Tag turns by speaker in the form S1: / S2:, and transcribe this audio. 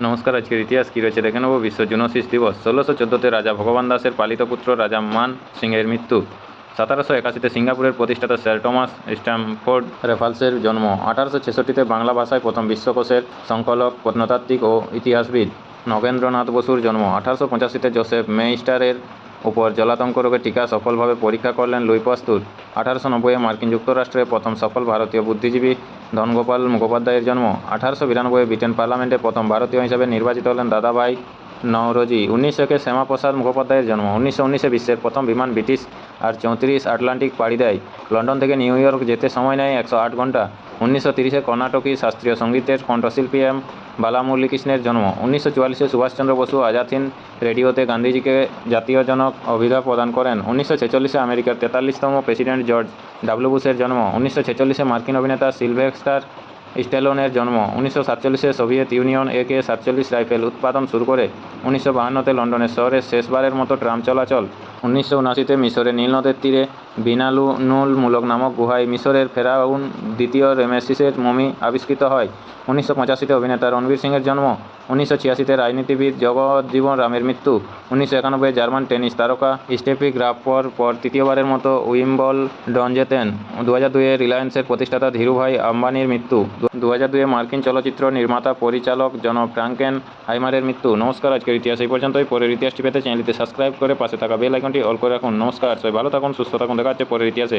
S1: নমস্কার। আজকের ইতিহাস কী রয়েছে দেখে নেব। বিশ্ব জুনোসিস দিবস। 1614-তে রাজা ভগবান দাসের পালিত পুত্র রাজা মান সিংহের মৃত্যু। 1781-তে সিঙ্গাপুরের প্রতিষ্ঠাতা স্যার টমাস স্ট্যামফোর্ড রেফালসের জন্ম। 1866-তে বাংলা ভাষায় প্রথম বিশ্বকোষের সংকলক, প্রত্নতাত্ত্বিক ও ইতিহাসবিদ নগেন্দ্রনাথ বসুর জন্ম। 1885-তে জোসেফ মেইস্টারের উপর জলাতঙ্ক রোগের টিকা সফলভাবে পরীক্ষা করলেন লুই পাস্তুর। 1890-এ মার্কিন যুক্তরাষ্ট্রে প্রথম সফল ভারতীয় বুদ্ধিজীবী ধনগোপাল মুখোপাধ্যায়ের জন্ম। 1892-এ ব্রিটেন পার্লামেন্টে প্রথম ভারতীয় হিসাবে নির্বাচিত হলেন দাদাভাই নওরোজি। 1900-কে শ্যামাপ্রসাদ মুখোপাধ্যায়ের জন্ম। 1919-এ বিশ্বের প্রথম বিমান ব্রিটিশ আর-34 আটলান্টিক পাড়ি দেয়। লন্ডন থেকে নিউ ইয়র্ক যেতে সময় নেয় 108 ঘন্টা। 1930-এ কর্ণাটকী শাস্ত্রীয় সঙ্গীতের কণ্ঠশিল্পী এম বালামুরলীকৃষ্ণের জন্ম। 1944-এ সুভাষচন্দ্র বসু আজাদ হিন্দ রেডিওতে গান্ধীজিকে জাতীয় জনক অভিধা প্রদান করেন। 1946-এ আমেরিকার 43তম প্রেসিডেন্ট জর্জ ডাব্লিউ বুশের জন্ম। 1946-এ মার্কিন অভিনেতা সিলভেস্টার স্ট্যালোনের জন্ম। 1947-এ সোভিয়েত ইউনিয়ন AK-47 রাইফেল উৎপাদন শুরু করে। 1952-তে লন্ডনের শহরে শেষবারের মতো ট্রাম চলাচল। 1979-তে মিশরের নীল নদের তীরে বিনানুল মুলক নামক গুহায় মিশরের ফেরাউন দ্বিতীয় রেমেসিসের মমি আবিষ্কৃত হয়। 1985-তে অভিনেতা রণবীর সিংয়ের জন্ম। 1986-তে রাজনীতিবিদ জগজ্জীবন রামের মৃত্যু। 1991-এ জার্মান টেনিস তারকা স্টেফি গ্রাফ পর তৃতীয়বারের মতো উইম্বলডন জেতেন। 2002-এ রিলায়েন্সের প্রতিষ্ঠাতা ধীরুভাই আম্বানির মৃত্যু। 2002-এ মার্কিন চলচ্চিত্র নির্মাতা পরিচালক জন ফ্রাঙ্কেন হাইমারের মৃত্যু। নমস্কার। আজকের ইতিহাস এই পর্যন্তই। পরের ইতিহাসটি পেতে চ্যানেলটি সাবস্ক্রাইব করে পাশে থাকা বেল আইকনটি অল করে রাখুন। নমস্কার। সবাই ভালো থাকুন, সুস্থ থাকুন। দেখা হচ্ছে পরের ইতিহাসে।